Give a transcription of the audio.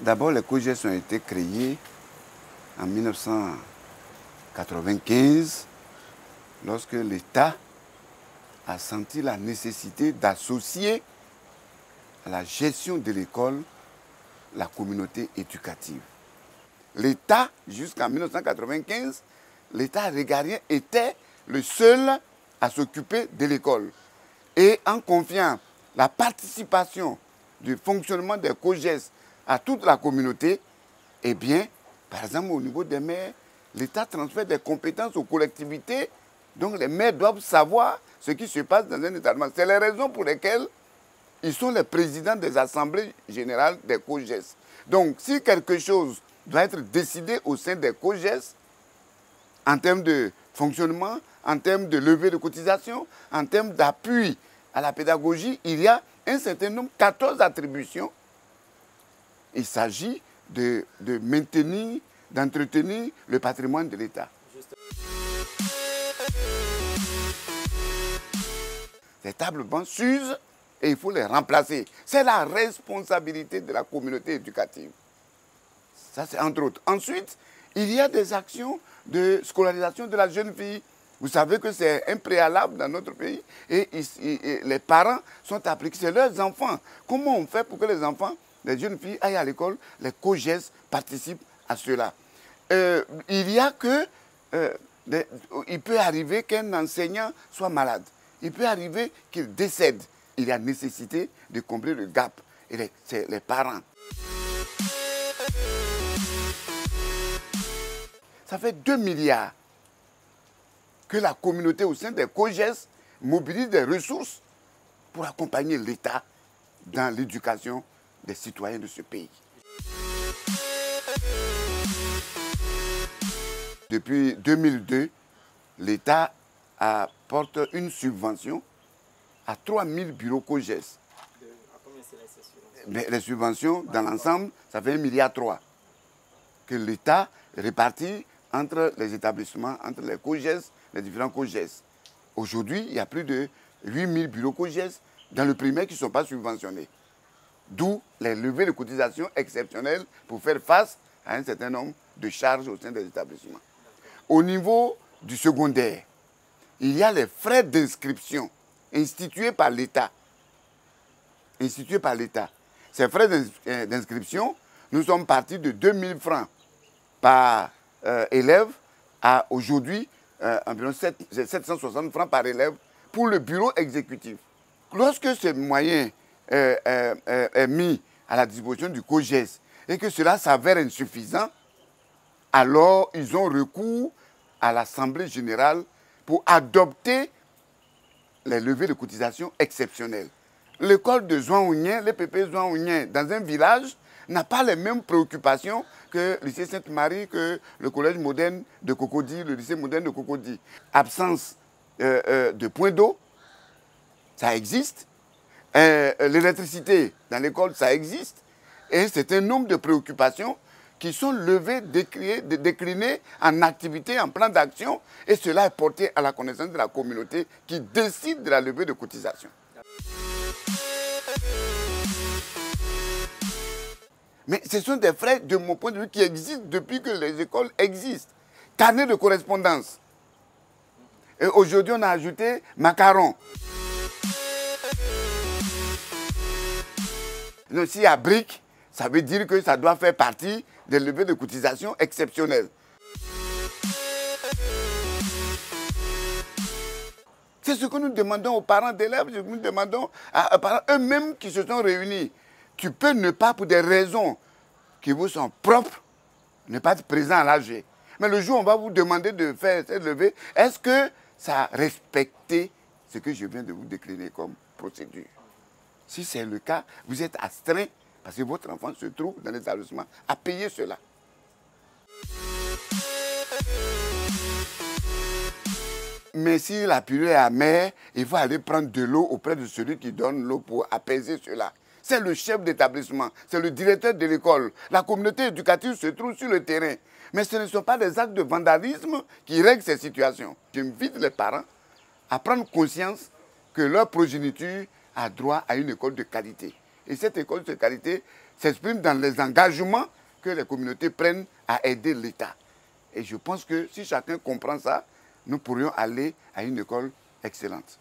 D'abord, les COJES ont été créés en 1995, lorsque l'État a senti la nécessité d'associer à la gestion de l'école la communauté éducative. L'État, jusqu'en 1995, l'État régalien était le seul à s'occuper de l'école. Et en confiant la participation du fonctionnement des COJES à toute la communauté, eh bien, par exemple, au niveau des maires, l'État transfère des compétences aux collectivités. Donc les maires doivent savoir ce qui se passe dans un établissement. C'est les raisons pour lesquelles ils sont les présidents des assemblées générales des COJES. Donc, si quelque chose doit être décidé au sein des COJES, en termes de fonctionnement, en termes de levée de cotisation, en termes d'appui à la pédagogie, il y a un certain nombre, 14 attributions. Il s'agit de maintenir, d'entretenir le patrimoine de l'État. Ces tables-bancs s'usent et il faut les remplacer. C'est la responsabilité de la communauté éducative. Ça, c'est entre autres. Ensuite, il y a des actions de scolarisation de la jeune fille. Vous savez que c'est un préalable dans notre pays et les parents sont appliqués. C'est leurs enfants. Comment on fait pour que les enfants, les jeunes filles aillent à l'école? Les COJES participent à cela. Il y a que... il peut arriver qu'un enseignant soit malade. Il peut arriver qu'il décède. Il y a nécessité de combler le gap. Et c'est les parents. Ça fait 2 milliards que la communauté au sein des COJES mobilise des ressources pour accompagner l'État dans l'éducation des citoyens de ce pays. Depuis 2002, l'État apporte une subvention à 3000 bureaux COJES. À combien c'est les subventions? Les subventions, dans l'ensemble, ça fait 1,3 milliard que l'État répartit entre les établissements, entre les COJES, les différents COJES. Aujourd'hui, il y a plus de 8000 bureaux COJES dans le primaire qui ne sont pas subventionnés. D'où les levées de cotisations exceptionnelles pour faire face à un certain nombre de charges au sein des établissements. Au niveau du secondaire, il y a les frais d'inscription institués par l'État. Institués par l'État. Ces frais d'inscription, nous sommes partis de 2000 francs par élève à aujourd'hui environ 760 francs par élève pour le bureau exécutif. Lorsque ce moyen est mis à la disposition du COJES et que cela s'avère insuffisant, alors ils ont recours à l'Assemblée générale pour adopter les levées de cotisation exceptionnelles. L'école de Zouanounien, l'EPP Zouanounien, dans un village, n'a pas les mêmes préoccupations que le lycée Sainte-Marie, que le collège moderne de Cocody, le lycée moderne de Cocody. Absence de points d'eau, ça existe. L'électricité dans l'école, ça existe. Et c'est un nombre de préoccupations qui sont levées, déclinées en activités, en plan d'action. Et cela est porté à la connaissance de la communauté qui décide de la levée de cotisation. Mais ce sont des frais, de mon point de vue, qui existent depuis que les écoles existent. Carnet de correspondance. Et aujourd'hui, on a ajouté macaron. S'il y a brique, ça veut dire que ça doit faire partie des levées de cotisation exceptionnelles. C'est ce que nous demandons aux parents d'élèves, ce que nous demandons aux parents eux-mêmes qui se sont réunis. Tu peux ne pas, pour des raisons qui vous sont propres, ne pas être présent à l'AG. Mais le jour où on va vous demander de faire cette levée, est-ce que ça a respecté ce que je viens de vous décliner comme procédure? Si c'est le cas, vous êtes astreint, parce que votre enfant se trouve dans l'établissement, à payer cela. Mais si la purée est amère, il faut aller prendre de l'eau auprès de celui qui donne l'eau pour apaiser cela. C'est le chef d'établissement, c'est le directeur de l'école. La communauté éducative se trouve sur le terrain. Mais ce ne sont pas des actes de vandalisme qui règlent ces situations. J'invite les parents à prendre conscience que leur progéniture a droit à une école de qualité. Et cette école de qualité s'exprime dans les engagements que les communautés prennent à aider l'État. Et je pense que si chacun comprend ça, nous pourrions aller à une école excellente.